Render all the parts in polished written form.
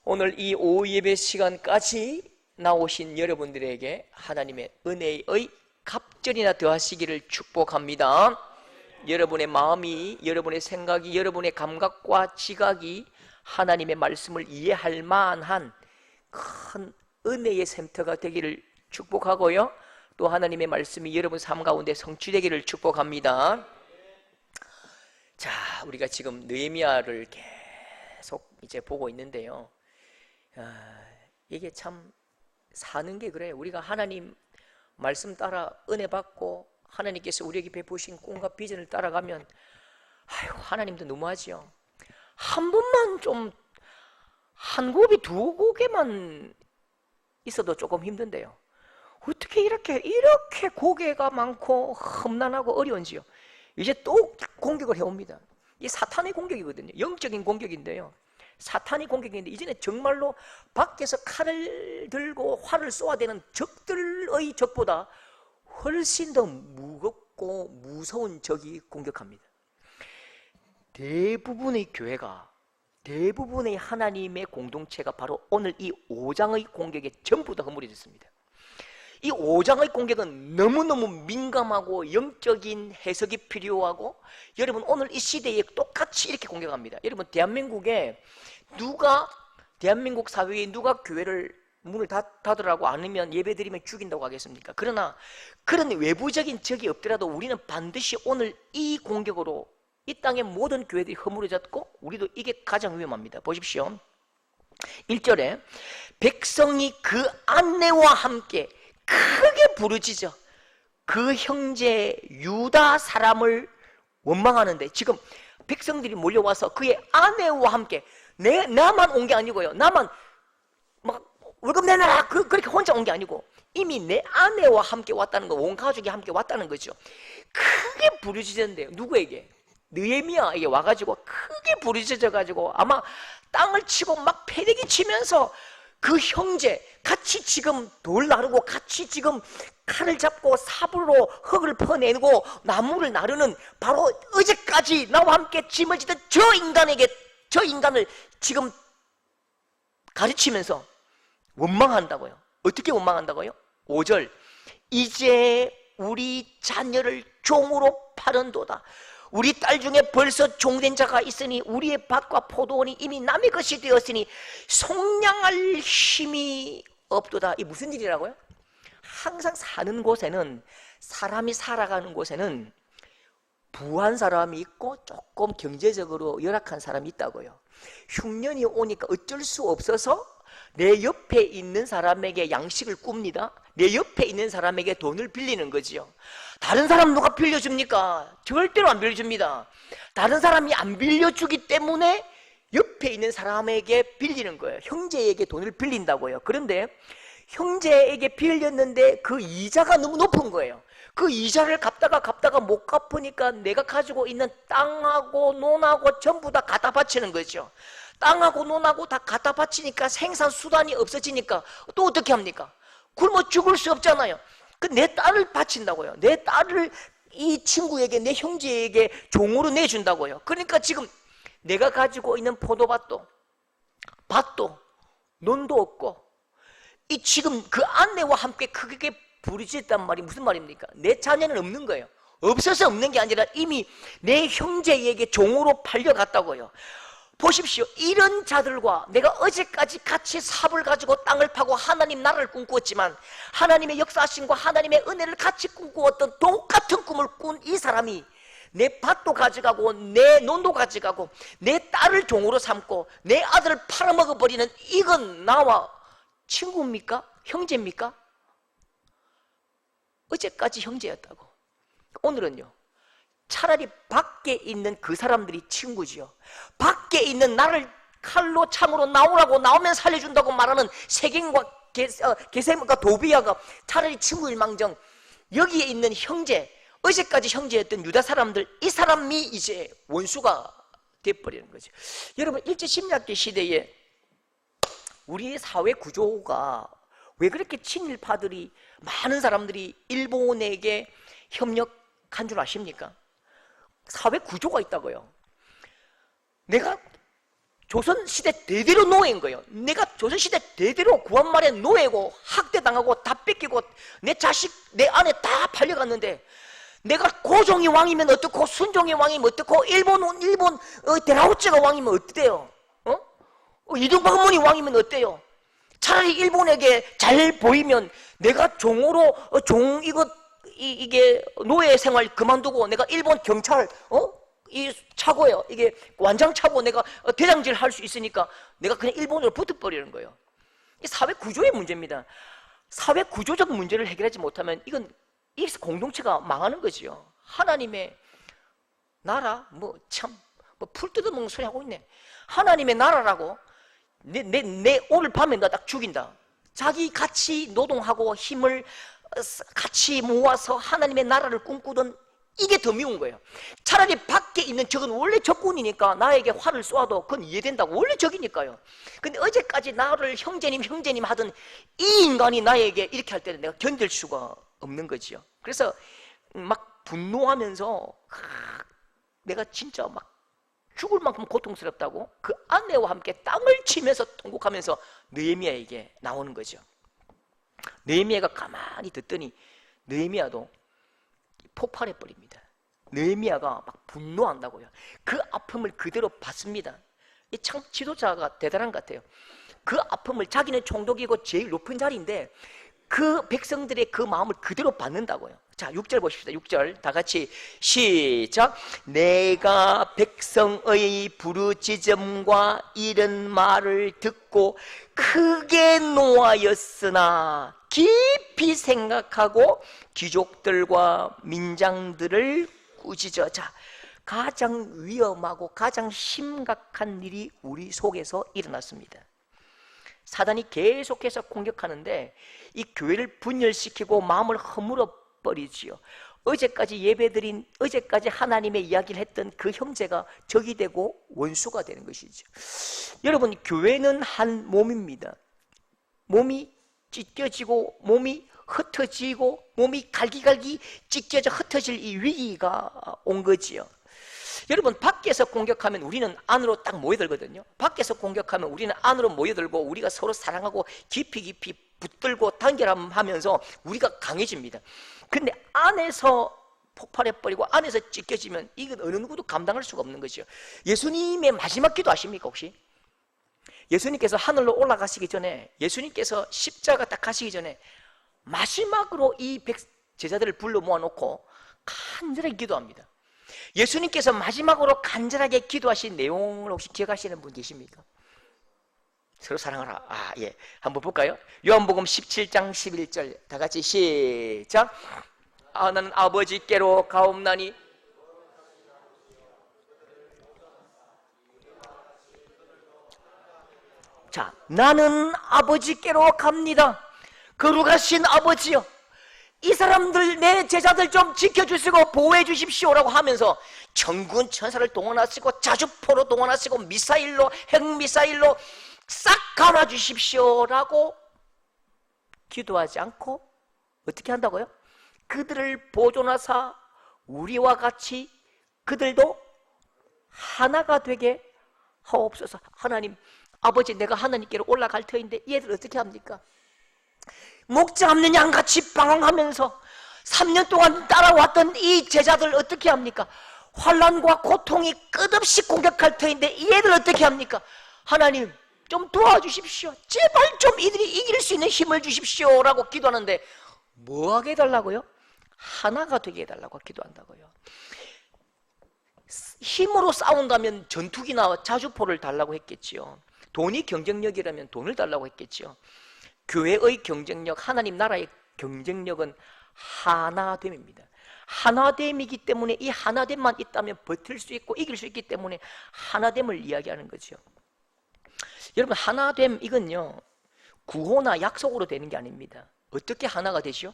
오늘 이 오후 예배 시간까지 나오신 여러분들에게 하나님의 은혜의 갑절이나 더하시기를 축복합니다. 여러분의 마음이, 여러분의 생각이, 여러분의 감각과 지각이 하나님의 말씀을 이해할 만한 큰 은혜의 샘터가 되기를 축복하고요, 또 하나님의 말씀이 여러분 삶 가운데 성취되기를 축복합니다. 자, 우리가 지금 느헤미야를 계속 이제 보고 있는데요, 이게 참 사는 게 그래요. 우리가 하나님 말씀 따라 은혜 받고 하나님께서 우리에게 베푸신 꿈과 비전을 따라가면, 아유, 하나님도 너무하지요. 한 번만 좀, 한 곡이 두 곡에만 있어도 조금 힘든데요, 어떻게 이렇게 고개가 많고 험난하고 어려운지요. 이제 또 공격을 해옵니다. 이게 사탄의 공격이거든요. 영적인 공격인데요, 사탄이 공격인데, 이전에 정말로 밖에서 칼을 들고 활을 쏘아야 되는 적들의 적보다 훨씬 더 무겁고 무서운 적이 공격합니다. 대부분의 교회가, 대부분의 하나님의 공동체가 바로 오늘 이 5장의 공격에 전부 다 허물어졌습니다. 이 5장의 공격은 너무너무 민감하고 영적인 해석이 필요하고, 여러분 오늘 이 시대에 똑같이 이렇게 공격합니다. 여러분, 대한민국 사회에 누가 교회를 문을 닫으라고 않으면 예배드리면 죽인다고 하겠습니까? 그러나 그런 외부적인 적이 없더라도 우리는 반드시 오늘 이 공격으로 이 땅의 모든 교회들이 허물어졌고, 우리도 이게 가장 위험합니다. 보십시오, 1절에 백성이 그 안내와 함께 크게 부르짖어 그 형제 유다 사람을 원망하는데, 지금 백성들이 몰려와서 그의 아내와 함께, 나만 온 게 아니고요, 나만 막 월급 내놔라 그렇게 혼자 온 게 아니고 이미 내 아내와 함께 왔다는 거, 온 가족이 함께 왔다는 거죠. 크게 부르짖었는데요, 누구에게? 느헤미야에게 와가지고 크게 부르짖어가지고 아마 땅을 치고 막 패대기 치면서 그 형제 같이 지금 돌 나르고 같이 지금 칼을 잡고 삽으로 흙을 퍼내고 나무를 나르는, 바로 어제까지 나와 함께 짐을 지던 저 인간을 지금 가르치면서 원망한다고요. 어떻게 원망한다고요? 5절, 이제 우리 자녀를 종으로 파는도다. 우리 딸 중에 벌써 종된 자가 있으니 우리의 밭과 포도원이 이미 남의 것이 되었으니 속량할 힘이 없도다. 이 무슨 일이라고요? 항상 사는 곳에는, 사람이 살아가는 곳에는 부한 사람이 있고 조금 경제적으로 열악한 사람이 있다고요. 흉년이 오니까 어쩔 수 없어서 내 옆에 있는 사람에게 양식을 꿉니다. 내 옆에 있는 사람에게 돈을 빌리는 거지요. 다른 사람 누가 빌려줍니까? 절대로 안 빌려줍니다. 다른 사람이 안 빌려주기 때문에 옆에 있는 사람에게 빌리는 거예요. 형제에게 돈을 빌린다고요. 그런데 형제에게 빌렸는데 그 이자가 너무 높은 거예요. 그 이자를 갚다가 못 갚으니까 내가 가지고 있는 땅하고 논하고 전부 다 갖다 바치는 거죠. 땅하고 논하고 다 갖다 바치니까 생산 수단이 없어지니까 또 어떻게 합니까? 굶어 죽을 수 없잖아요. 내 딸을 바친다고요. 내 딸을 이 친구에게, 내 형제에게 종으로 내준다고요. 그러니까 지금 내가 가지고 있는 포도밭도 밭도 논도 없고, 이 지금 그 아내와 함께 크게 부르짖었단 말이 무슨 말입니까? 내 자녀는 없는 거예요. 없어서 없는 게 아니라 이미 내 형제에게 종으로 팔려갔다고요. 보십시오, 이런 자들과 내가 어제까지 같이 삽을 가지고 땅을 파고 하나님 나라를 꿈꾸었지만, 하나님의 역사하심과 하나님의 은혜를 같이 꿈꾸었던 똑같은 꿈을 꾼 이 사람이 내 밭도 가져가고 내 논도 가져가고 내 딸을 종으로 삼고 내 아들을 팔아먹어버리는, 이건 나와 친구입니까? 형제입니까? 어제까지 형제였다고. 오늘은요, 차라리 밖에 있는 그 사람들이 친구지요. 밖에 있는 나를 칼로 참으로 나오라고, 나오면 살려준다고 말하는 세겜과 게셈과 도비야가 차라리 친구일 망정, 여기에 있는 형제, 어제까지 형제였던 유다 사람들, 이 사람이 이제 원수가 돼버리는 거죠. 여러분, 일제심리학계 시대에 우리 사회 구조가 왜 그렇게 친일파들이, 많은 사람들이 일본에게 협력한 줄 아십니까? 사회 구조가 있다고요. 내가 조선시대 대대로 노예인 거예요. 내가 조선시대 대대로 구한말에 노예고 학대당하고 다 뺏기고 내 자식 내 아내 다 팔려갔는데 내가 고종이 왕이면 어떻고 순종이 왕이면 어떻고 일본 데라우츠가 왕이면 어때요? 이등박문이 왕이면 어때요? 차라리 일본에게 잘 보이면 내가 종으로 이게 노예 생활 그만두고 내가 일본 경찰 이 차고요. 이게 완장 차고 내가 대장질 할 수 있으니까 내가 그냥 일본으로 붙어버리는 거예요. 이 사회 구조의 문제입니다. 사회 구조적 문제를 해결하지 못하면 이건 이 공동체가 망하는 거지요. 하나님의 나라 풀 뜯어먹는 소리 하고 있네. 하나님의 나라라고 내 오늘 밤에 나 딱 죽인다. 자기 같이 노동하고 힘을 같이 모아서 하나님의 나라를 꿈꾸던 이게 더 미운 거예요. 차라리 밖에 있는 적은 원래 적군이니까 나에게 화를 쏘아도 그건 이해된다고. 원래 적이니까요. 근데 어제까지 나를 형제님 하던 이 인간이 나에게 이렇게 할 때는 내가 견딜 수가 없는 거지요. 그래서 막 분노하면서 내가 진짜 막 죽을 만큼 고통스럽다고 그 아내와 함께 땅을 치면서 통곡하면서 느헤미야에게 나오는 거죠. 느헤미야가 가만히 듣더니 느헤미야도 폭발해 버립니다. 느헤미야가 막 분노한다고요. 그 아픔을 그대로 받습니다. 이 참 지도자가 대단한 것 같아요. 그 아픔을 자기는 총독이고 제일 높은 자리인데 그 백성들의 그 마음을 그대로 받는다고요. 자, 6절 보십시다. 6절 다 같이 시작. 내가 백성의 부르짖음과 이런 말을 듣고 크게 노하였으나 깊이 생각하고 귀족들과 민장들을 꾸짖어. 자, 가장 위험하고 가장 심각한 일이 우리 속에서 일어났습니다. 사단이 계속해서 공격하는데 이 교회를 분열시키고 마음을 허물어 버리지요. 어제까지 예배드린, 어제까지 하나님의 이야기를 했던 그 형제가 적이 되고 원수가 되는 것이죠. 여러분, 교회는 한 몸입니다. 몸이 찢겨지고 몸이 흩어지고 몸이 갈기갈기 찢겨져 흩어질 이 위기가 온 거지요. 여러분, 밖에서 공격하면 우리는 안으로 딱 모여들거든요. 밖에서 공격하면 우리는 안으로 모여들고 우리가 서로 사랑하고 깊이 붙들고 단결하면서 우리가 강해집니다. 근데 안에서 폭발해버리고 안에서 찢겨지면 이건 어느 누구도 감당할 수가 없는 거죠. 예수님의 마지막 기도 아십니까 혹시? 예수님께서 하늘로 올라가시기 전에, 예수님께서 십자가 딱 가시기 전에 마지막으로 이 제자들을 불러 모아놓고 간절하게 기도합니다. 예수님께서 마지막으로 간절하게 기도하신 내용을 혹시 기억하시는 분 계십니까? 서로 사랑하라. 예. 한번 볼까요? 요한복음 17장 11절 다 같이 시작. 나는 아버지께로 가옵나니. 자, 나는 아버지께로 갑니다. 거룩하신 아버지여, 이 사람들 내 제자들 좀 지켜주시고 보호해 주십시오라고 하면서 천군 천사를 동원하시고 자주포로 동원하시고 미사일로 핵미사일로 싹 감아 주십시오라고 기도하지 않고 어떻게 한다고요? 그들을 보존하사 우리와 같이 그들도 하나가 되게 하옵소서. 하나님 아버지, 내가 하나님께로 올라갈 터인데 얘들 어떻게 합니까? 목자 없는 양같이 방황하면서 3년 동안 따라왔던 이 제자들 어떻게 합니까? 환난과 고통이 끝없이 공격할 터인데 얘들 어떻게 합니까? 하나님 좀 도와주십시오. 제발 좀 이들이 이길 수 있는 힘을 주십시오 라고 기도하는데 뭐 하게 해달라고요? 하나가 되게 해달라고 기도한다고요. 힘으로 싸운다면 전투기나 자주포를 달라고 했겠지요. 돈이 경쟁력이라면 돈을 달라고 했겠지요. 교회의 경쟁력, 하나님 나라의 경쟁력은 하나됨입니다. 하나됨이기 때문에 이 하나됨만 있다면 버틸 수 있고 이길 수 있기 때문에 하나됨을 이야기하는 거죠. 여러분, 하나됨 이건요 구호나 약속으로 되는 게 아닙니다. 어떻게 하나가 되죠?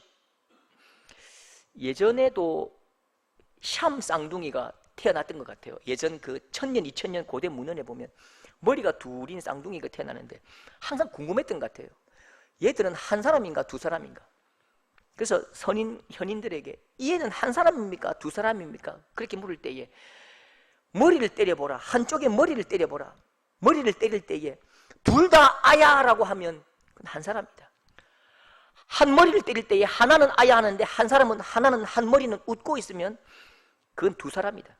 예전에도 샴 쌍둥이가 태어났던 것 같아요. 예전 그 1000년, 2000년 고대 문헌에 보면 머리가 둘인 쌍둥이가 태어나는데 항상 궁금했던 것 같아요. 얘들은 한 사람인가 두 사람인가? 그래서 현인들에게 얘는 한 사람입니까 두 사람입니까? 그렇게 물을 때에 머리를 때려보라, 한쪽에 머리를 때려보라. 머리를 때릴 때에 둘 다 아야라고 하면 한 사람이다. 한 머리를 때릴 때에 하나는 아야 하는데 하나는 한 머리는 웃고 있으면 그건 두 사람이다.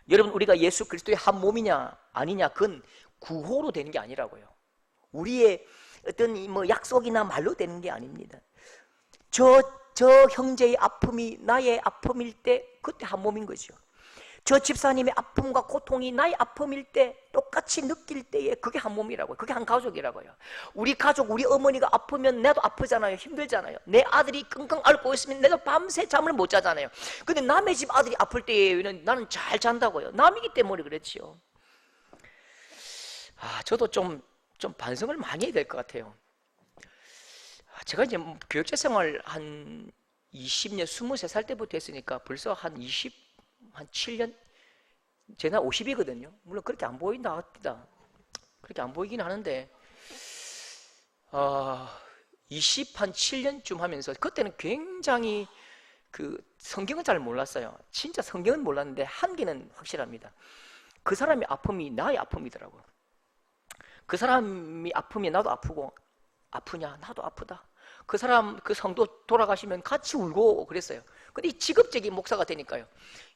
여러분, 우리가 예수 그리스도의 한 몸이냐 아니냐, 그건 구호로 되는 게 아니라고요. 우리의 어떤 뭐 약속이나 말로 되는 게 아닙니다. 저 형제의 아픔이 나의 아픔일 때 그때 한 몸인 거죠. 저 집사님의 아픔과 고통이 나의 아픔일 때 똑같이 느낄 때에 그게 한 몸이라고요. 그게 한 가족이라고요. 우리 가족, 우리 어머니가 아프면 나도 아프잖아요. 힘들잖아요. 내 아들이 끙끙 앓고 있으면 내가 밤새 잠을 못 자잖아요. 근데 남의 집 아들이 아플 때에는 나는 잘 잔다고요. 남이기 때문에 그렇지요. 저도 좀 반성을 많이 해야 될 것 같아요. 제가 이제 교육자 생활 한 20년, 23살 때부터 했으니까 벌써 한 7년? 제 나이 50이거든요. 물론 그렇게 안 보인다 합니다. 그렇게 안 보이긴 하는데 7년쯤 하면서 그때는 굉장히 성경은 잘 몰랐어요. 진짜 성경은 몰랐는데 한 개는 확실합니다. 그 사람의 아픔이 나의 아픔이더라고요. 그 사람이 아프면 나도 아프고, 아프냐? 나도 아프다. 그 성도 돌아가시면 같이 울고 그랬어요. 근데 이 직업적인 목사가 되니까요,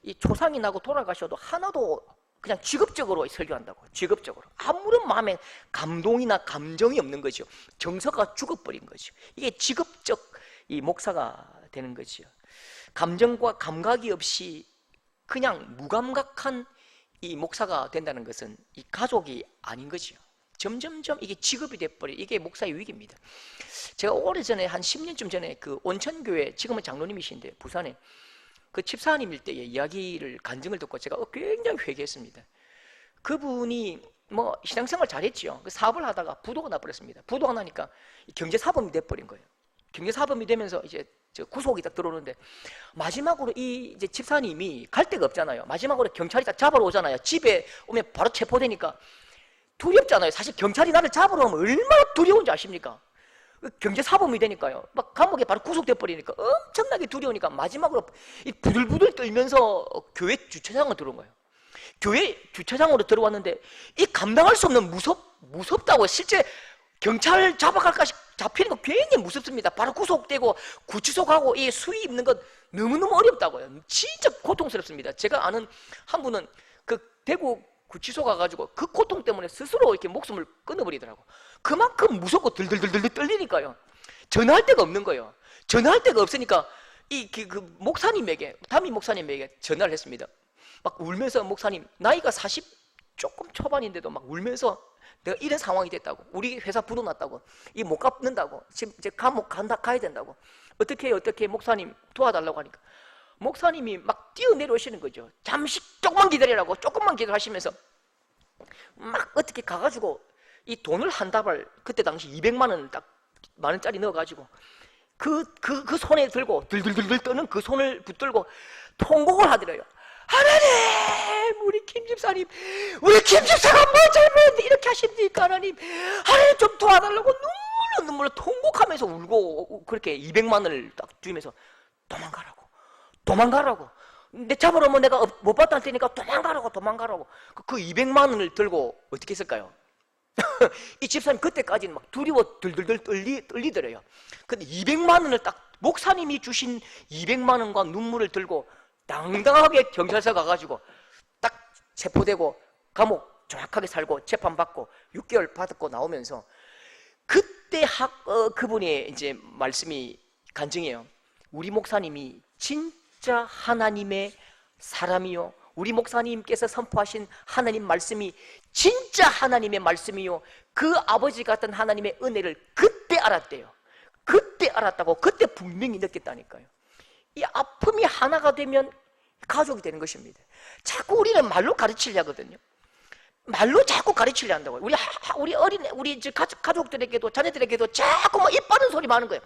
이 초상이 나고 돌아가셔도 하나도 그냥 직업적으로 설교한다고. 직업적으로 아무런 마음에 감동이나 감정이 없는 거죠. 정서가 죽어버린 거죠. 이게 직업적 이 목사가 되는 거죠. 감정과 감각이 없이 그냥 무감각한 이 목사가 된다는 것은 이 가족이 아닌 거죠. 점점점 이게 직업이 돼버려. 이게 목사의 위기입니다. 제가 오래전에 한 10년쯤 전에 그 온천교회, 지금은 장로님이신데 부산에 그 집사님일 때의 이야기를 간증을 듣고 제가 굉장히 회개했습니다. 그분이 뭐 신앙생활 잘했지요. 그 사업을 하다가 부도가 나버렸습니다. 부도가 나니까 경제사범이 돼버린 거예요. 경제사범이 되면서 이제 구속이 딱 들어오는데 마지막으로 이제 집사님이 갈 데가 없잖아요. 마지막으로 경찰이 딱 잡으러 오잖아요. 집에 오면 바로 체포되니까 두렵잖아요. 사실 경찰이 나를 잡으러 오면 얼마나 두려운지 아십니까? 경제사범이 되니까요. 막 감옥에 바로 구속돼 버리니까 엄청나게 두려우니까 마지막으로 이 부들부들 떨면서 교회 주차장으로 들어온 거예요. 교회 주차장으로 들어왔는데 이 감당할 수 없는 무섭다고. 실제 경찰 잡히는 거 굉장히 무섭습니다. 바로 구속되고 구치소 가고 이 수위 입는 건 너무너무 어렵다고요. 진짜 고통스럽습니다. 제가 아는 한 분은 그 대구 구치소 가가지고 그 고통 때문에 스스로 이렇게 목숨을 끊어버리더라고. 그만큼 무섭고 들들들들 떨리니까요. 전화할 데가 없는 거예요. 전화할 데가 없으니까 그 목사님에게, 담임 목사님에게 전화를 했습니다. 막 울면서, 목사님 나이가 40 조금 초반인데도 막 울면서 내가 이런 상황이 됐다고, 우리 회사 부도 났다고, 이 못 갚는다고, 지금 이제 감옥 가야 된다고, 어떻게 목사님 도와달라고 하니까 목사님이 막 뛰어내려오시는 거죠. 잠시 조금만 기다리라고, 조금만 기다리시면서 막 어떻게 가가지고 이 돈을 한 다발, 그때 당시 200만 원을 딱 만원짜리 넣어가지고 그 손에 들고 들들들들 떠는 그 손을 붙들고 통곡을 하더래요. 하나님, 우리 김 집사가 뭐 잘못했는데 이렇게 하십니까? 하나님 좀 도와달라고 눈물로 통곡하면서 울고, 그렇게 200만 원을 딱 주면서 도망가라고. 내 잡으러 오면 내가 못 받을 테니까 도망가라고. 그 200만 원을 들고 어떻게 했을까요? 이 집사님 그때까지는 막 두려워 들들들 떨리더래요. 근데 200만 원을 딱, 목사님이 주신 200만 원과 눈물을 들고 당당하게 경찰서 가가지고 딱 체포되고 감옥 정확하게 살고 재판받고 6개월 받고 나오면서 그때 그분의 이제 말씀이 간증이에요. 우리 목사님이 진짜 하나님의 사람이요, 우리 목사님께서 선포하신 하나님 말씀이 진짜 하나님의 말씀이요, 그 아버지 같은 하나님의 은혜를 그때 알았대요. 그때 알았다고. 그때 분명히 느꼈다니까요. 이 아픔이 하나가 되면 가족이 되는 것입니다. 자꾸 우리는 말로 가르치려 하거든요. 말로 자꾸 가르치려 한다고요. 우리 가족들에게도, 자녀들에게도 자꾸 막 입 바른 소리만 하는 거예요.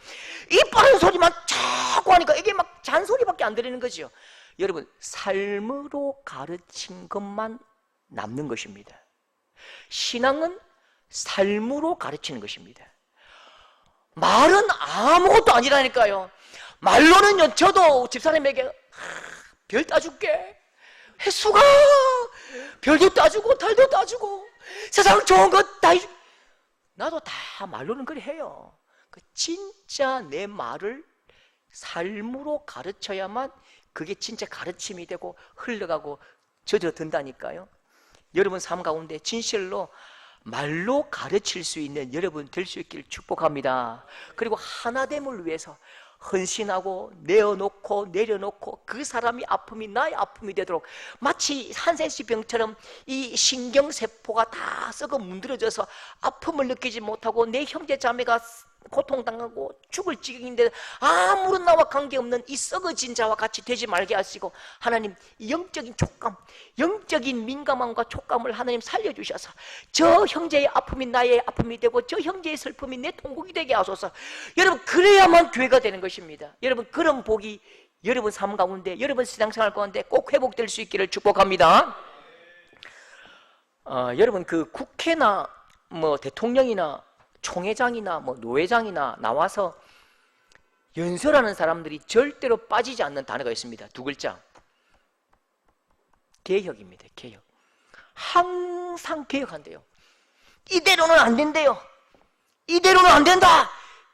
입 바른 소리만 자꾸 하니까 이게 막 잔소리밖에 안 들리는 거지요. 여러분, 삶으로 가르친 것만 남는 것입니다. 신앙은 삶으로 가르치는 것입니다. 말은 아무것도 아니라니까요. 말로는요, 저도 집사님에게 별 따줄게, 횟수가 별도 따주고 달도 따주고 세상 좋은 것 다 나도 다 말로는 그래 해요. 진짜 내 말을 삶으로 가르쳐야만 그게 진짜 가르침이 되고 흘러가고 젖어든다니까요. 여러분 삶 가운데 진실로 말로 가르칠 수 있는 여러분 될 수 있기를 축복합니다. 그리고 하나됨을 위해서 헌신하고 내어놓고 내려놓고 그 사람이 아픔이 나의 아픔이 되도록, 마치 한센시 병처럼 이 신경세포가 다 썩어 문드러져서 아픔을 느끼지 못하고 내 형제 자매가 고통당하고 죽을 지경인데 아무런 나와 관계없는 이 썩어진 자와 같이 되지 말게 하시고, 하나님 영적인 촉감, 영적인 민감함과 촉감을 하나님 살려주셔서 저 형제의 아픔이 나의 아픔이 되고 저 형제의 슬픔이 내 통곡이 되게 하소서. 여러분, 그래야만 교회가 되는 것입니다. 여러분, 그런 복이 여러분 삶 가운데, 여러분 신앙생활 가운데 꼭 회복될 수 있기를 축복합니다. 여러분, 그 국회나 뭐 대통령이나 총회장이나 뭐 노회장이나 나와서 연설하는 사람들이 절대로 빠지지 않는 단어가 있습니다. 두 글자. 개혁입니다. 개혁. 항상 개혁한대요. 이대로는 안 된대요. 이대로는 안 된다.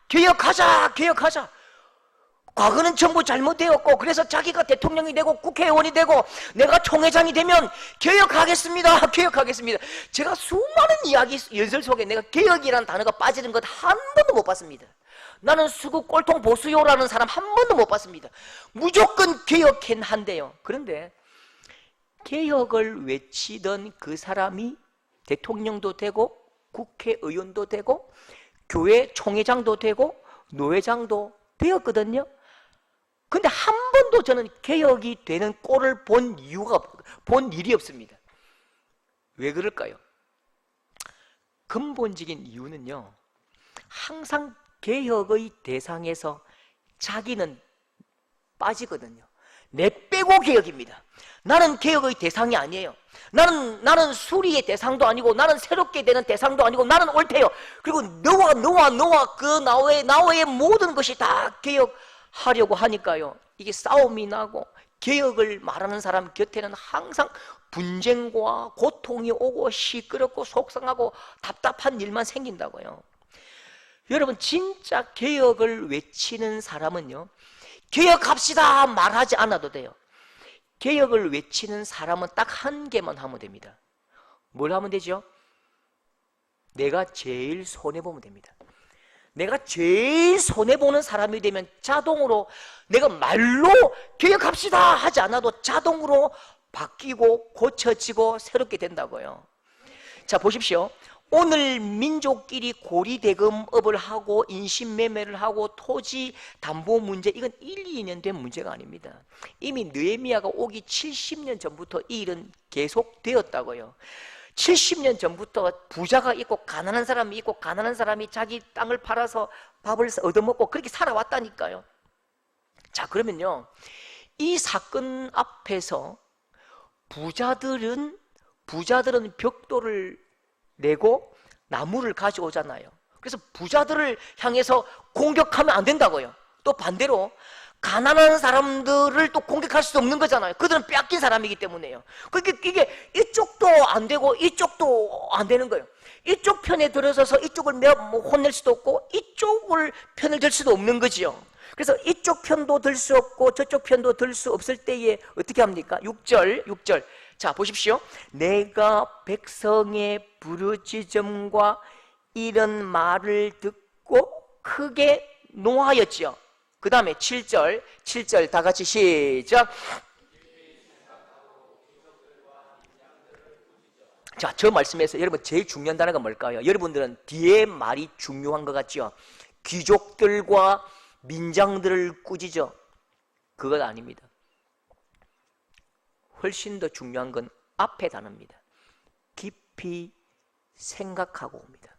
개혁하자. 개혁하자. 과거는 전부 잘못되었고, 그래서 자기가 대통령이 되고 국회의원이 되고 내가 총회장이 되면 개혁하겠습니다. 개혁하겠습니다. 제가 수많은 이야기 연설 속에 내가 개혁이라는 단어가 빠지는 것 한 번도 못 봤습니다. 나는 수구 꼴통 보수요라는 사람 한 번도 못 봤습니다. 무조건 개혁한 한대요. 그런데 개혁을 외치던 그 사람이 대통령도 되고 국회의원도 되고 교회 총회장도 되고 노회장도 되었거든요. 근데 한 번도 저는 개혁이 되는 꼴을 본 일이 없습니다. 왜 그럴까요? 근본적인 이유는요, 항상 개혁의 대상에서 자기는 빠지거든요. 내 빼고 개혁입니다. 나는 개혁의 대상이 아니에요. 나는 수리의 대상도 아니고, 나는 새롭게 되는 대상도 아니고, 나는 옳대요. 그리고 너와 그 나와의 모든 것이 다 개혁하려고 하니까요, 이게 싸움이 나고, 개혁을 말하는 사람 곁에는 항상 분쟁과 고통이 오고 시끄럽고 속상하고 답답한 일만 생긴다고요. 여러분, 진짜 개혁을 외치는 사람은요, 개혁합시다 말하지 않아도 돼요. 개혁을 외치는 사람은 딱 한 개만 하면 됩니다. 뭘 하면 되죠? 내가 제일 손해보면 됩니다. 내가 제일 손해보는 사람이 되면 자동으로, 내가 말로 개혁합시다 하지 않아도 자동으로 바뀌고 고쳐지고 새롭게 된다고요. 자, 보십시오. 오늘 민족끼리 고리대금업을 하고 인신매매를 하고 토지 담보 문제, 이건 1, 2년 된 문제가 아닙니다. 이미 느헤미야가 오기 70년 전부터 이 일은 계속되었다고요. 70년 전부터 부자가 있고 가난한 사람이 있고, 가난한 사람이 자기 땅을 팔아서 밥을 얻어먹고 그렇게 살아왔다니까요. 자, 그러면요, 이 사건 앞에서 부자들은 벽돌을 내고 나무를 가져오잖아요. 그래서 부자들을 향해서 공격하면 안 된다고요. 또 반대로 가난한 사람들을 또 공격할 수도 없는 거잖아요. 그들은 빼앗긴 사람이기 때문에요. 그러니까 이게 이쪽도 안 되고 이쪽도 안 되는 거예요. 이쪽 편에 들어서서 이쪽을 혼낼 수도 없고 이쪽을 편을 들 수도 없는 거지요. 그래서 이쪽 편도 들 수 없고 저쪽 편도 들 수 없을 때에 어떻게 합니까? 6절. 자, 보십시오. 내가 백성의 부르짖음과 이런 말을 듣고 크게 노하였지요. 그 다음에 7절 다 같이 시작. 자, 저 말씀에서 여러분 제일 중요한 단어가 뭘까요? 여러분들은 뒤에 말이 중요한 것 같죠? 귀족들과 민장들을 꾸짖어. 그것 아닙니다. 훨씬 더 중요한 건 앞에 단어입니다. 깊이 생각하고 옵니다.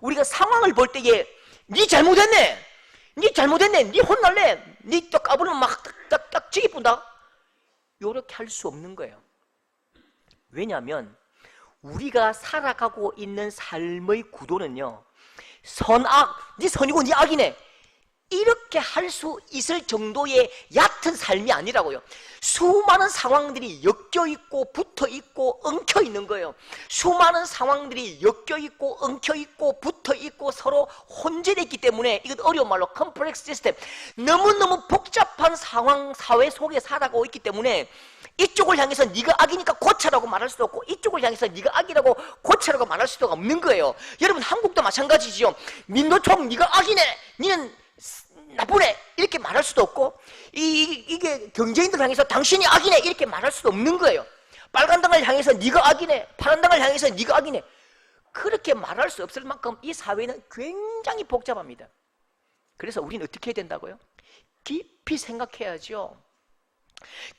우리가 상황을 볼 때에 니 잘못했네, 니 혼날래, 니 또 까부르면 막 딱 지기 뿐다, 이렇게 할 수 없는 거예요. 왜냐하면 우리가 살아가고 있는 삶의 구도는요, 선악, 니 선이고 니 악이네, 이렇게 할 수 있을 정도의 얕은 삶이 아니라고요. 수많은 상황들이 엮여있고 붙어있고 엉켜있는 거예요. 수많은 상황들이 엮여있고 엉켜있고 붙어있고 서로 혼재되어 있기 때문에 이건 어려운 말로 컴플렉스 시스템, 너무너무 복잡한 상황 사회 속에 살아가고 있기 때문에 이쪽을 향해서 네가 악이니까 고쳐라고 말할 수도 없고 이쪽을 향해서 네가 악이라고 고쳐라고 말할 수도 없는 거예요. 여러분 한국도 마찬가지지요. 민노총 네가 악이네, 니는 나쁘네 이렇게 말할 수도 없고 이게 경제인들 향해서 당신이 악이네 이렇게 말할 수도 없는 거예요. 빨간 당을 향해서 네가 악이네, 파란 당을 향해서 네가 악이네 그렇게 말할 수 없을 만큼 이 사회는 굉장히 복잡합니다. 그래서 우리는 어떻게 해야 된다고요? 깊이 생각해야죠.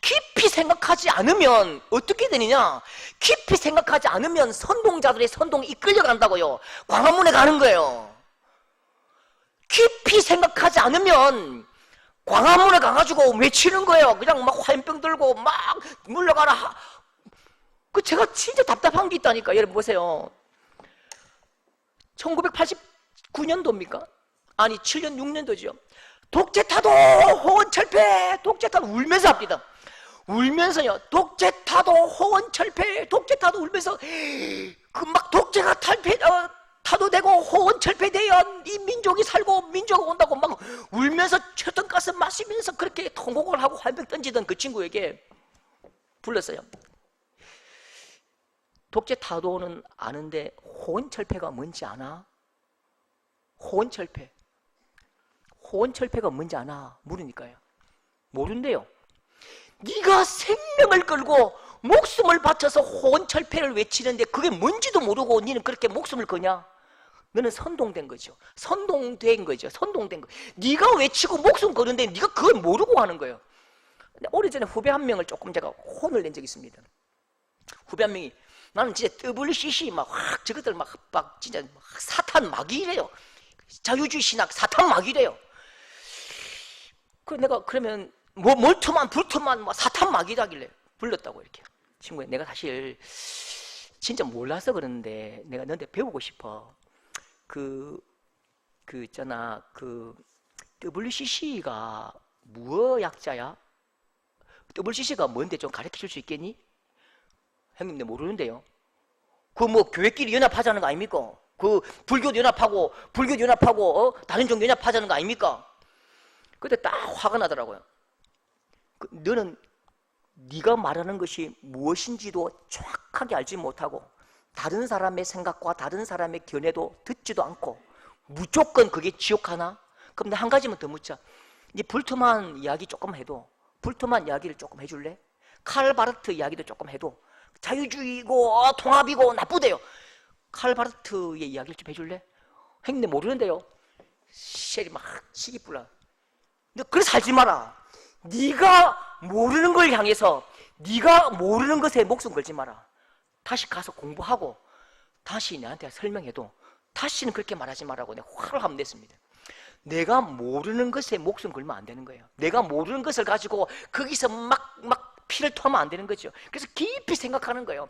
깊이 생각하지 않으면 어떻게 되느냐? 깊이 생각하지 않으면 선동자들의 선동에 이끌려간다고요. 광화문에 가는 거예요. 깊이 생각하지 않으면 광화문에 가가지고 외치는 거예요. 그냥 막 화염병 들고 막 물러가라. 그 제가 진짜 답답한 게 있다니까. 여러분 보세요. 1989년도입니까? 아니 7년 6년도죠. 독재타도 호언철폐, 독재타도 울면서 합니다. 울면서요. 독재타도 호언철폐, 독재타도 울면서 그 막 독재가 타도되고 호언철폐되어 이 민족이 살고 민족이 온다고 막 울면서 철등가스 마시면서 그렇게 통곡을 하고 화병 던지던 그 친구에게 불렀어요. 독재타도는 아는데 호언철폐가 뭔지 아나? 호언철폐가 뭔지 아나? 물으니까요. 모른대요. 네가 생명을 걸고 목숨을 바쳐서 호언철폐를 외치는데 그게 뭔지도 모르고 너는 그렇게 목숨을 거냐? 너는 선동된 거죠. 선동된 거죠. 선동된 거. 네가 외치고 목숨 거는데 네가 그걸 모르고 하는 거예요. 오래전에 후배 한 명을 조금 제가 혼을 낸 적이 있습니다. 후배 한 명이 나는 진짜 WCC 막 확 저것들 막 진짜 막 사탄 마귀래요. 자유주의 신학 사탄 마귀래요. 그 내가 그러면 뭐 멀투만 불투만 뭐 사탄 마귀다길래 불렀다고 이렇게. 친구야, 내가 사실 진짜 몰라서 그러는데 내가 너한테 배우고 싶어. 있잖아. WCC가 무엇 약자야? WCC가 뭔데 좀 가르쳐 줄 수 있겠니? 형님, 내 모르는데요. 그 뭐 교회끼리 연합하자는 거 아닙니까? 그 불교도 연합하고 다른 종교 연합하자는 거 아닙니까? 그때 딱 화가 나더라고요. 너는 네가 말하는 것이 무엇인지도 정확하게 알지 못하고 다른 사람의 생각과 다른 사람의 견해도 듣지도 않고 무조건 그게 지옥 하나? 그럼 나 한 가지만 더 묻자. 네 불투만 이야기 조금 해도 불투만 이야기를 조금 해줄래? 칼 바르트 이야기도 조금 해도 자유주의고 통합이고 나쁘대요. 칼 바르트의 이야기를 좀 해줄래? 형님 모르는데요. 쉘이 막 시기 불라. 너 그래 살지 마라. 네가 모르는 걸 향해서 네가 모르는 것에 목숨 걸지 마라. 다시 가서 공부하고 다시 내한테 설명해도 다시는 그렇게 말하지 말라고 내가 화를 한번 냈습니다. 내가 모르는 것에 목숨 걸면 안 되는 거예요. 내가 모르는 것을 가지고 거기서 막 피를 토하면 안 되는 거죠. 그래서 깊이 생각하는 거예요.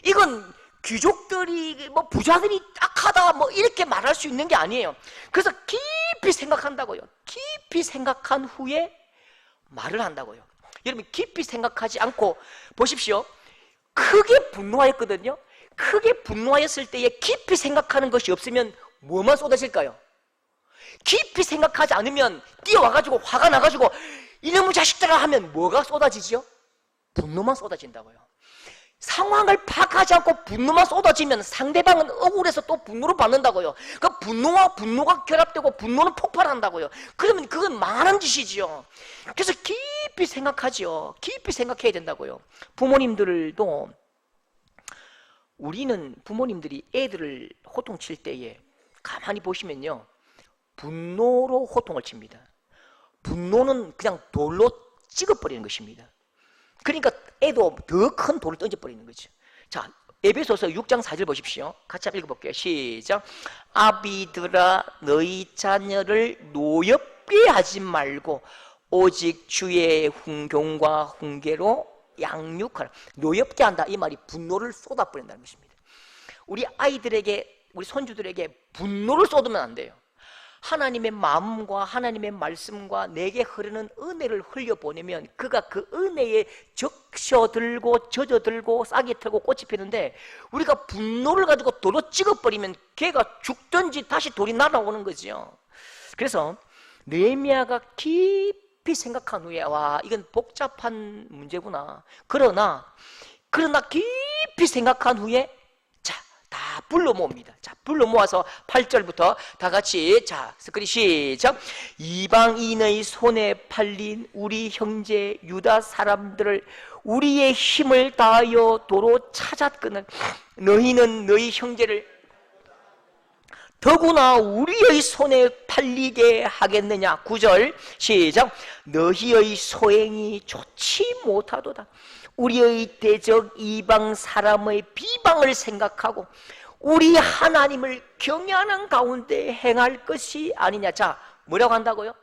이건 귀족들이 뭐 부자들이 악하다 뭐 이렇게 말할 수 있는 게 아니에요. 그래서 깊이 생각한다고요. 깊이 생각한 후에 말을 한다고요. 여러분 깊이 생각하지 않고 보십시오. 크게 분노하였거든요. 크게 분노하였을 때에 깊이 생각하는 것이 없으면 뭐만 쏟아질까요? 깊이 생각하지 않으면 뛰어와가지고 화가 나가지고 이놈의 자식들아 하면 뭐가 쏟아지죠? 분노만 쏟아진다고요. 상황을 파악하지 않고 분노만 쏟아지면 상대방은 억울해서 또 분노를 받는다고요. 그 분노가 결합되고 분노는 폭발한다고요. 그러면 그건 망하는 짓이지요. 그래서 깊이 생각하죠. 깊이 생각해야 된다고요. 부모님들도 우리는 부모님들이 애들을 호통칠 때에 가만히 보시면요. 분노로 호통을 칩니다. 분노는 그냥 돌로 찍어버리는 것입니다. 그러니까 애도 더 큰 돌을 던져버리는 거죠. 자, 에베소서 6장 4절 보십시오. 같이 한번 읽어볼게요. 시작. 아비들아 너희 자녀를 노엽게 하지 말고 오직 주의 훈경과 훈계로 양육하라. 노엽게 한다 이 말이 분노를 쏟아버린다는 것입니다. 우리 아이들에게 우리 손주들에게 분노를 쏟으면 안 돼요. 하나님의 마음과 하나님의 말씀과 내게 흐르는 은혜를 흘려보내면 그가 그 은혜에 적셔들고 젖어들고 싹이 틀고 꽃이 피는데, 우리가 분노를 가지고 돌로 찍어버리면 걔가 죽든지 다시 돌이 날아오는 거죠. 그래서 느헤미야가 깊이 생각한 후에, 와, 이건 복잡한 문제구나. 그러나 깊이 생각한 후에 다 불러 모읍니다. 자, 불러 모아서 8절부터 다 같이, 자, 스크린 시작. 이방인의 손에 팔린 우리 형제 유다 사람들을 우리의 힘을 다하여 도로 찾았거늘 너희는 너희 형제를 더구나 우리의 손에 팔리게 하겠느냐. 9절 시작. 너희의 소행이 좋지 못하도다. 우리의 대적 이방 사람의 비방을 생각하고 우리 하나님을 경외하는 가운데 행할 것이 아니냐. 자, 뭐라고 한다고요?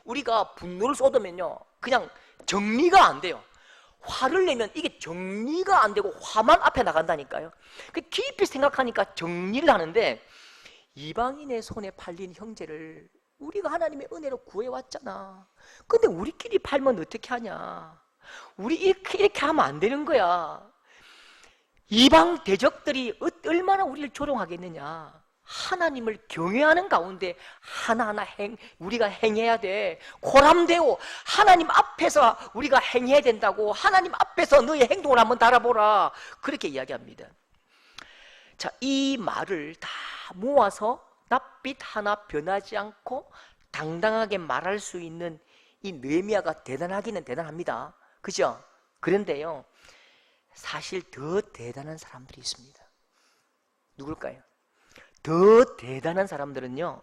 우리가 분노를 쏟으면요, 그냥 정리가 안 돼요. 화를 내면 이게 정리가 안 되고 화만 앞에 나간다니까요. 깊이 생각하니까 정리를 하는데, 이방인의 손에 팔린 형제를 우리가 하나님의 은혜로 구해왔잖아. 근데 우리끼리 팔면 어떻게 하냐. 우리 이렇게 하면 안 되는 거야. 이방 대적들이 얼마나 우리를 조롱하겠느냐. 하나님을 경외하는 가운데 하나하나 우리가 행해야 돼. 고람되고 하나님 앞에서 우리가 행해야 된다고. 하나님 앞에서 너의 행동을 한번 달아보라. 그렇게 이야기합니다. 자, 이 말을 다 모아서 낯빛 하나 변하지 않고 당당하게 말할 수 있는 이 느헤미야가 대단하기는 대단합니다. 그죠? 그런데요, 사실 더 대단한 사람들이 있습니다. 누굴까요? 더 대단한 사람들은요,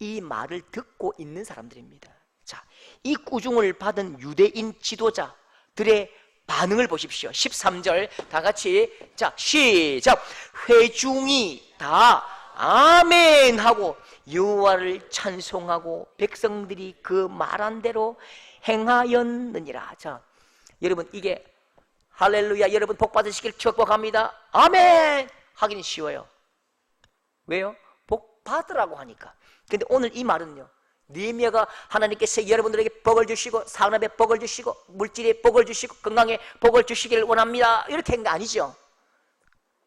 이 말을 듣고 있는 사람들입니다. 자, 이 꾸중을 받은 유대인 지도자들의 반응을 보십시오. 13절 다 같이, 자, 시작. 회중이 다 아멘 하고 여호와를 찬송하고 백성들이 그 말한 대로 행하였느니라. 자, 여러분, 이게 할렐루야, 여러분 복 받으시길 축복합니다, 아멘 하기는 쉬워요. 왜요? 복 받으라고 하니까. 근데 오늘 이 말은요, 느헤미야가 하나님께서 여러분들에게 복을 주시고 산업에 복을 주시고 물질에 복을 주시고 건강에 복을 주시기를 원합니다, 이렇게 한 거 아니죠.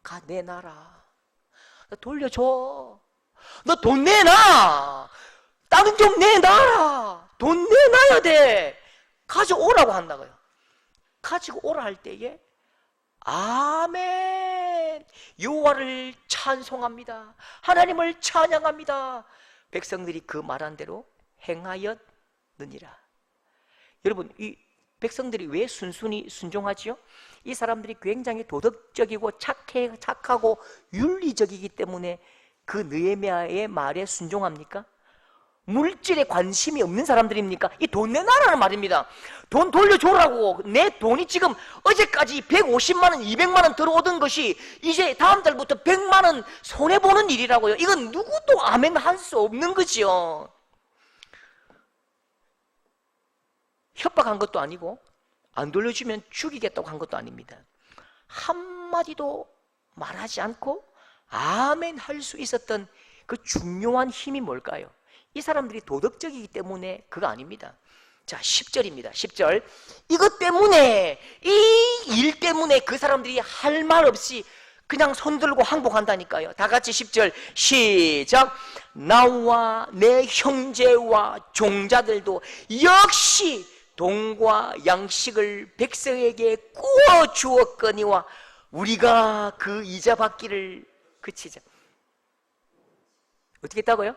가 내놔라, 너 돌려줘, 너 돈 내놔, 땅 좀 내놔라, 돈 내놔야 돼, 가져오라고 한다고요. 가지고 오라 할 때에 아멘, 여호와를 찬송합니다, 하나님을 찬양합니다. 백성들이 그 말한 대로 행하였느니라. 여러분, 이 백성들이 왜 순순히 순종하지요? 이 사람들이 굉장히 도덕적이고 착하고 윤리적이기 때문에 그 느헤미야의 말에 순종합니까? 물질에 관심이 없는 사람들입니까? 이 돈 내놔라는 말입니다. 돈 돌려줘라고. 내 돈이 지금 어제까지 150만 원, 200만 원 들어오던 것이 이제 다음 달부터 100만 원 손해보는 일이라고요. 이건 누구도 아멘 할 수 없는 거지요. 협박한 것도 아니고 안 돌려주면 죽이겠다고 한 것도 아닙니다. 한마디도 말하지 않고 아멘 할 수 있었던 그 중요한 힘이 뭘까요? 이 사람들이 도덕적이기 때문에 그거 아닙니다. 자, 10절입니다. 10절. 이것 때문에, 이 일 때문에 그 사람들이 할 말 없이 그냥 손들고 항복한다니까요. 다 같이 10절 시작. 나와 내 형제와 종자들도 역시 돈과 양식을 백성에게 구워 주었거니와 우리가 그 이자 받기를 그치자. 어떻게 했다고요?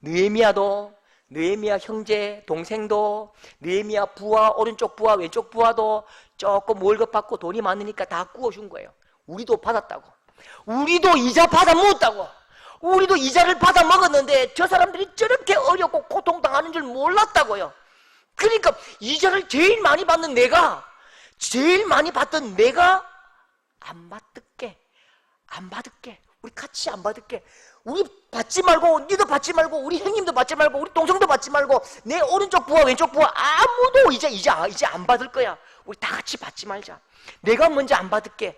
느헤미야도, 느헤미야 형제, 동생도, 느헤미야 부하, 오른쪽 부하, 왼쪽 부하도 조금 월급 받고 돈이 많으니까 다 구워준 거예요. 우리도 받았다고. 우리도 이자 받아 먹었다고. 우리도 이자를 받아 먹었는데 저 사람들이 저렇게 어렵고 고통당하는 줄 몰랐다고요. 그러니까 이자를 제일 많이 받는 내가, 제일 많이 받던 내가 안 받을게. 우리 같이 안 받을게. 우리 받지 말고, 니도 받지 말고, 우리 형님도 받지 말고, 우리 동생도 받지 말고, 내 오른쪽 부하, 왼쪽 부하 아무도 이제 안 받을 거야. 우리 다 같이 받지 말자. 내가 먼저 안 받을게.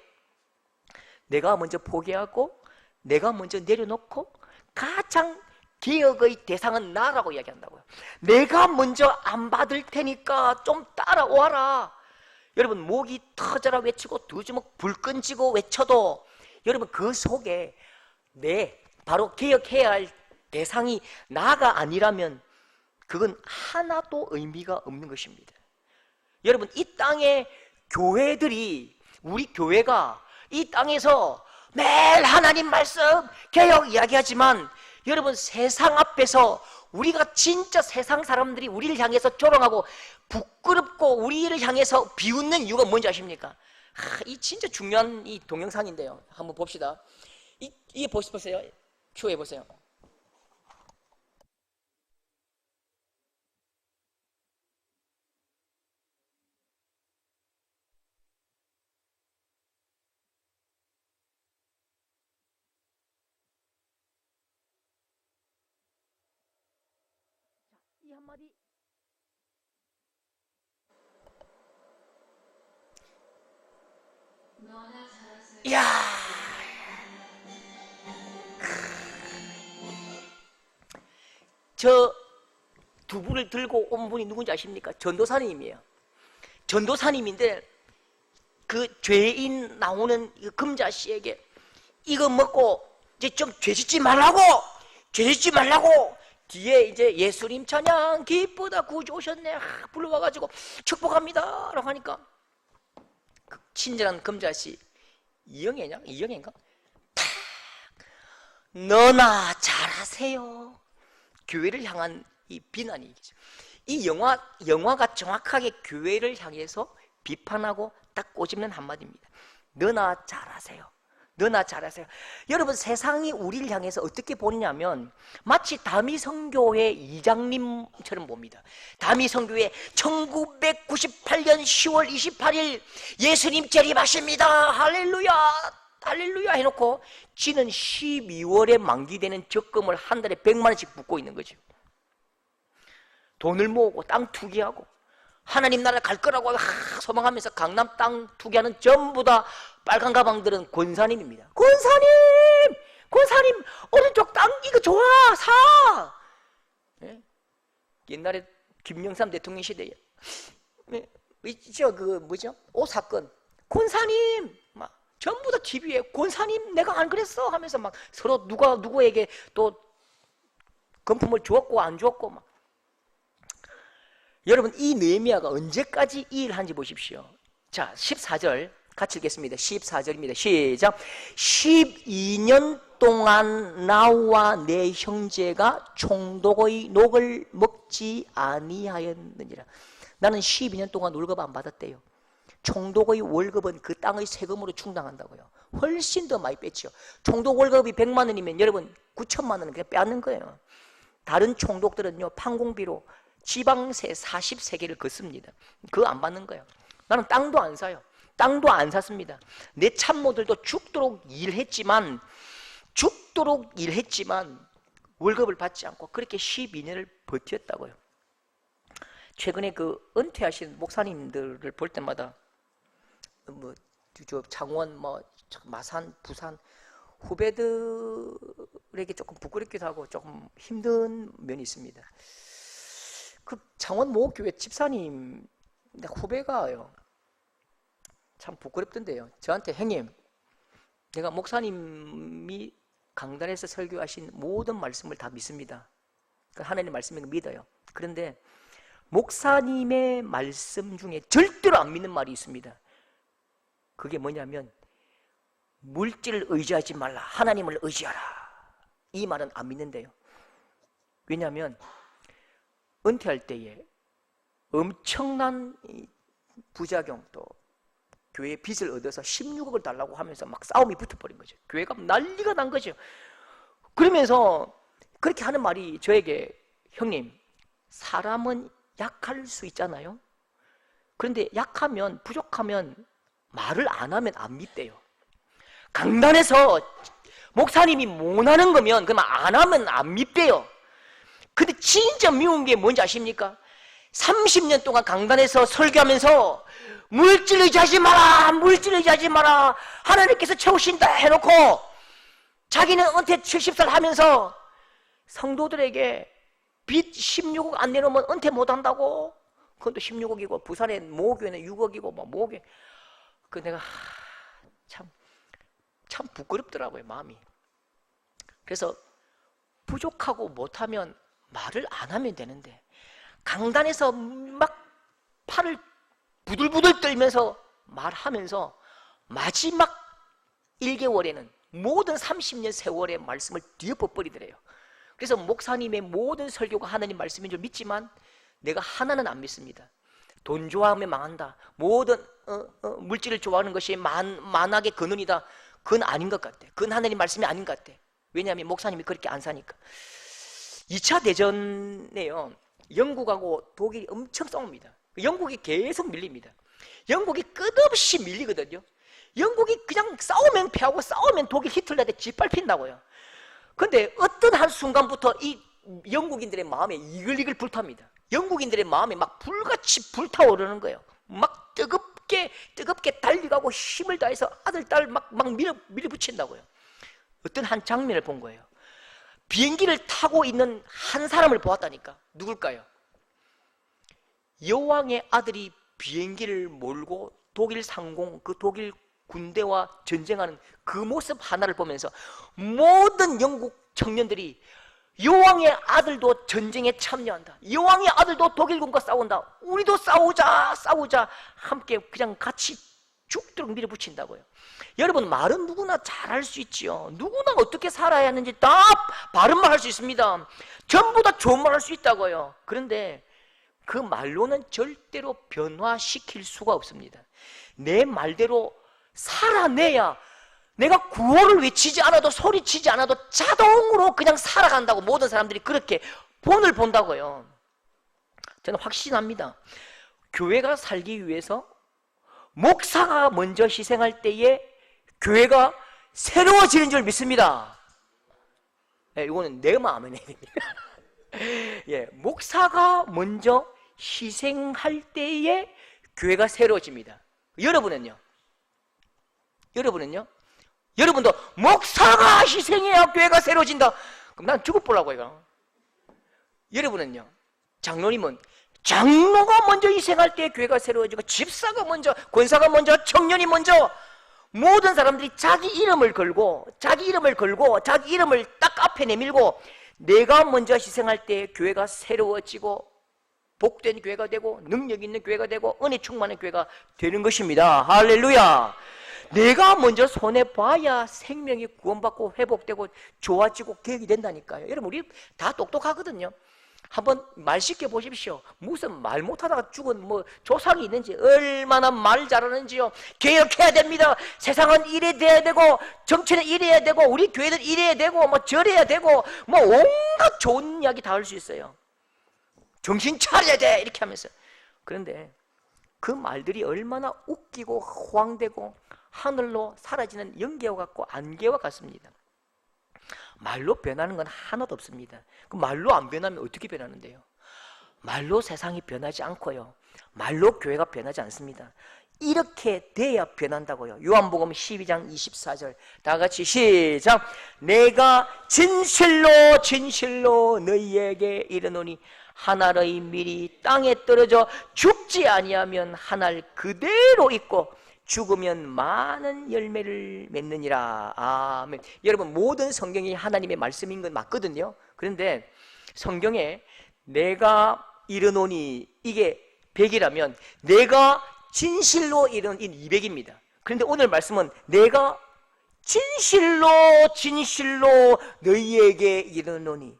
내가 먼저 포기하고, 내가 먼저 내려놓고, 가장 개혁의 대상은 나라고 이야기한다고요. 내가 먼저 안 받을 테니까 좀 따라와라. 여러분, 목이 터져라 외치고 두 주먹 불 끈지고 외쳐도 여러분 그 속에 바로 개혁해야 할 대상이 나가 아니라면 그건 하나도 의미가 없는 것입니다. 여러분, 이 땅의 교회들이, 우리 교회가 이 땅에서 매일 하나님 말씀 개혁 이야기하지만 여러분, 세상 앞에서 우리가 진짜 세상 사람들이 우리를 향해서 조롱하고 부끄럽고 우리를 향해서 비웃는 이유가 뭔지 아십니까? 이 진짜 중요한 이 동영상인데요. 한번 봅시다. 이게 보세요. 큐해 보세요. 이 한마디. 이야, 저 두부를 들고 온 분이 누군지 아십니까? 전도사님이에요. 전도사님인데 그 죄인 나오는 금자씨에게 이거 먹고 이제 좀 죄짓지 말라고 뒤에 이제 예수님 찬양 기쁘다 구주 오셨네 불러와가지고 축복합니다 라고 하니까 그 친절한 금자씨 이영애인가? 탁 너나 잘하세요. 교회를 향한 이 비난이 있죠. 이 영화가 정확하게 교회를 향해서 비판하고 딱 꼬집는 한마디입니다. 너나 잘하세요. 여러분, 세상이 우리를 향해서 어떻게 보느냐면 마치 다미성교회 이장님처럼 봅니다. 다미성교회 1998년 10월 28일 예수님 재림하십니다. 할렐루야 해놓고 지는 12월에 만기되는 적금을 한 달에 100만 원씩 붓고 있는 거죠. 돈을 모으고 땅 투기하고 하나님 나라 갈 거라고 소망하면서 강남 땅 투기하는 전부 다 빨간 가방들은 권사님입니다. 권사님 오른쪽 땅 이거 좋아 사. 네? 옛날에 김영삼 대통령 시대에 있죠, 그 뭐죠, 옷 사건. 권사님 막 전부 다 TV에 권사님 내가 안 그랬어 하면서 막 서로 누가 누구에게 또 금품을 주었고 안 주었고 막. 여러분, 이 느헤미야가 언제까지 이 일을 하는지 보십시오. 자, 14절 같이 읽겠습니다. 14절입니다. 시작. 12년 동안 나와 내 형제가 총독의 녹을 먹지 아니하였느니라. 나는 12년 동안 월급 안 받았대요. 총독의 월급은 그 땅의 세금으로 충당한다고요. 훨씬 더 많이 뺐죠. 총독 월급이 100만 원이면 여러분 9천만 원은 그냥 빼앗는 거예요. 다른 총독들은요, 판공비로 지방세 43개를 걷습니다. 그거 안 받는 거예요. 나는 땅도 안 사요. 땅도 안 샀습니다. 내 참모들도 죽도록 일했지만 월급을 받지 않고 그렇게 12년을 버텼다고요. 최근에 그 은퇴하신 목사님들을 볼 때마다 저 창원, 마산, 부산 후배들에게 조금 부끄럽기도 하고 조금 힘든 면이 있습니다. 그 창원 모교회 집사님 후배가요, 참 부끄럽던데요. 저한테 형님, 내가 목사님이 강단에서 설교하신 모든 말씀을 다 믿습니다. 하나님의 말씀을 믿어요. 그런데 목사님의 말씀 중에 절대로 안 믿는 말이 있습니다. 그게 뭐냐면 물질을 의지하지 말라, 하나님을 의지하라. 이 말은 안 믿는데요. 왜냐하면 은퇴할 때에 엄청난 부작용, 또 교회에 빚을 얻어서 16억을 달라고 하면서 막 싸움이 붙어버린 거죠. 교회가 난리가 난 거죠. 그러면서 그렇게 하는 말이 저에게, 형님, 사람은 약할 수 있잖아요. 그런데 약하면, 부족하면 말을 안 하면 안 믿대요. 강단에서 목사님이 못하는 거면 그만 안 하면 안 믿대요. 근데 진짜 미운 게 뭔지 아십니까? 30년 동안 강단에서 설교하면서 물질 의지하지 마라, 하나님께서 채우신다 해놓고 자기는 은퇴 70살 하면서 성도들에게 빚 16억 안 내놓으면 은퇴 못한다고. 그건 또 16억이고 부산에 모교에는 6억이고 뭐 모교. 그 내가 참 부끄럽더라고요, 마음이. 그래서 부족하고 못하면 말을 안 하면 되는데 강단에서 막 팔을 부들부들 떨면서 말하면서 마지막 1개월에는 모든 30년 세월의 말씀을 뒤엎어버리더래요. 그래서 목사님의 모든 설교가 하나님 말씀인 줄 믿지만 내가 하나는 안 믿습니다. 돈 좋아하면 망한다. 모든 물질을 좋아하는 것이 만악의 근원이다. 그건 아닌 것 같아. 그건 하나님 말씀이 아닌 것 같아. 왜냐하면 목사님이 그렇게 안 사니까. 2차 대전에요, 영국하고 독일이 엄청 싸웁니다. 영국이 계속 밀립니다. 영국이 끝없이 밀리거든요. 영국이 그냥 싸우면 패하고 싸우면 독일 히틀러한테 짓밟힌다고요. 근데 어떤 한순간부터 이 영국인들의 마음에 이글이글 불탑니다. 영국인들의 마음에 막 불같이 불타오르는 거예요. 막 뜨겁게 달려가고 힘을 다해서 아들, 딸 막 밀어붙인다고요. 어떤 한 장면을 본 거예요. 비행기를 타고 있는 한 사람을 보았다니까. 누굴까요? 여왕의 아들이 비행기를 몰고 독일 상공, 그 독일 군대와 전쟁하는 그 모습 하나를 보면서 모든 영국 청년들이 여왕의 아들도 전쟁에 참여한다. 여왕의 아들도 독일군과 싸운다. 우리도 싸우자 함께 그냥 같이 죽도록 밀어붙인다고요. 여러분, 말은 누구나 잘할 수 있지요. 누구나 어떻게 살아야 하는지 다 바른 말 할 수 있습니다. 전부 다 좋은 말 할 수 있다고요. 그런데 그 말로는 절대로 변화시킬 수가 없습니다. 내 말대로 살아내야 내가 구호를 외치지 않아도 소리치지 않아도 자동으로 그냥 살아간다고 모든 사람들이 그렇게 본을 본다고요. 저는 확신합니다. 교회가 살기 위해서 목사가 먼저 희생할 때에 교회가 새로워지는 줄 믿습니다. 네, 이거는 내 마음에 예, 목사가 먼저 희생할 때에 교회가 새로워집니다. 여러분은요? 여러분도 목사가 희생해야 교회가 새로워진다. 그럼 난 죽어보려고 이거. 여러분은요? 장로님은 장로가 먼저 희생할 때 교회가 새로워지고, 집사가 먼저, 권사가 먼저, 청년이 먼저, 모든 사람들이 자기 이름을 걸고 자기 이름을 딱 앞에 내밀고 내가 먼저 희생할 때 교회가 새로워지고 복된 교회가 되고 능력 있는 교회가 되고 은혜 충만한 교회가 되는 것입니다. 할렐루야. 내가 먼저 손해봐야 생명이 구원받고 회복되고 좋아지고 계획이 된다니까요. 여러분, 우리 다 똑똑하거든요. 한번 말 쉽게 보십시오. 무슨 말 못하다가 죽은 뭐 조상이 있는지, 얼마나 말 잘하는지요. 개혁해야 됩니다. 세상은 이래 돼야 되고, 정치는 이래야 되고, 우리 교회는 이래야 되고, 뭐 저래야 되고, 뭐 온갖 좋은 이야기 다 할 수 있어요. 정신 차려야 돼 이렇게 하면서. 그런데 그 말들이 얼마나 웃기고 호황되고 하늘로 사라지는 연기와 같고 안개와 같습니다. 말로 변하는 건 하나도 없습니다. 그 말로 안 변하면 어떻게 변하는데요? 말로 세상이 변하지 않고요, 말로 교회가 변하지 않습니다. 이렇게 돼야 변한다고요. 요한복음 12장 24절 다 같이 시작. 내가 진실로 너희에게 이르노니 한 알의 밀이 땅에 떨어져 죽지 아니하면 한 알 그대로 있고 죽으면 많은 열매를 맺느니라. 아멘. 여러분, 모든 성경이 하나님의 말씀인 건 맞거든요. 그런데 성경에 내가 이르노니 이게 100이라면 내가 진실로 이르노니 200입니다. 그런데 오늘 말씀은 내가 진실로 너희에게 이르노니,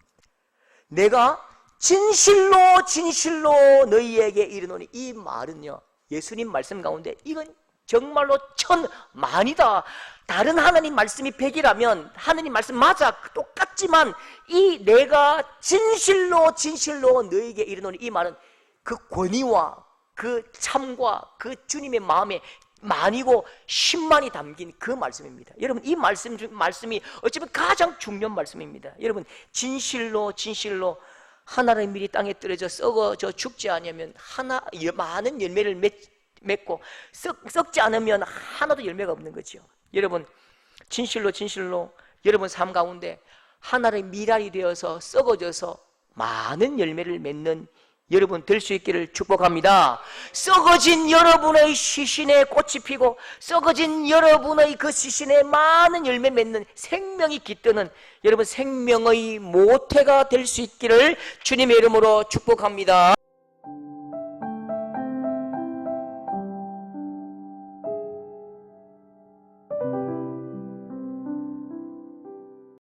내가 진실로 너희에게 이르노니, 이 말은요, 예수님 말씀 가운데 이건 정말로 천만이다. 다른 하나님 말씀이 100이라면 하나님 말씀 맞아, 똑같지만 이 내가 진실로 너희에게 이르노니, 이 말은 그 권위와 그 참과 그 주님의 마음에 만이고 10만이 담긴 그 말씀입니다. 여러분, 이 말씀이 어쩌면 가장 중요한 말씀입니다. 여러분, 진실로 하나의 밀이 땅에 떨어져 썩어져 죽지 않으면 많은 열매를 맺고 썩지 않으면 하나도 열매가 없는 거죠. 여러분, 진실로 여러분 삶 가운데 하나의 미랄이 되어서 썩어져서 많은 열매를 맺는 여러분 될 수 있기를 축복합니다. 썩어진 여러분의 시신에 꽃이 피고 썩어진 여러분의 그 시신에 많은 열매 맺는 생명이 깃드는 여러분 생명의 모태가 될 수 있기를 주님의 이름으로 축복합니다.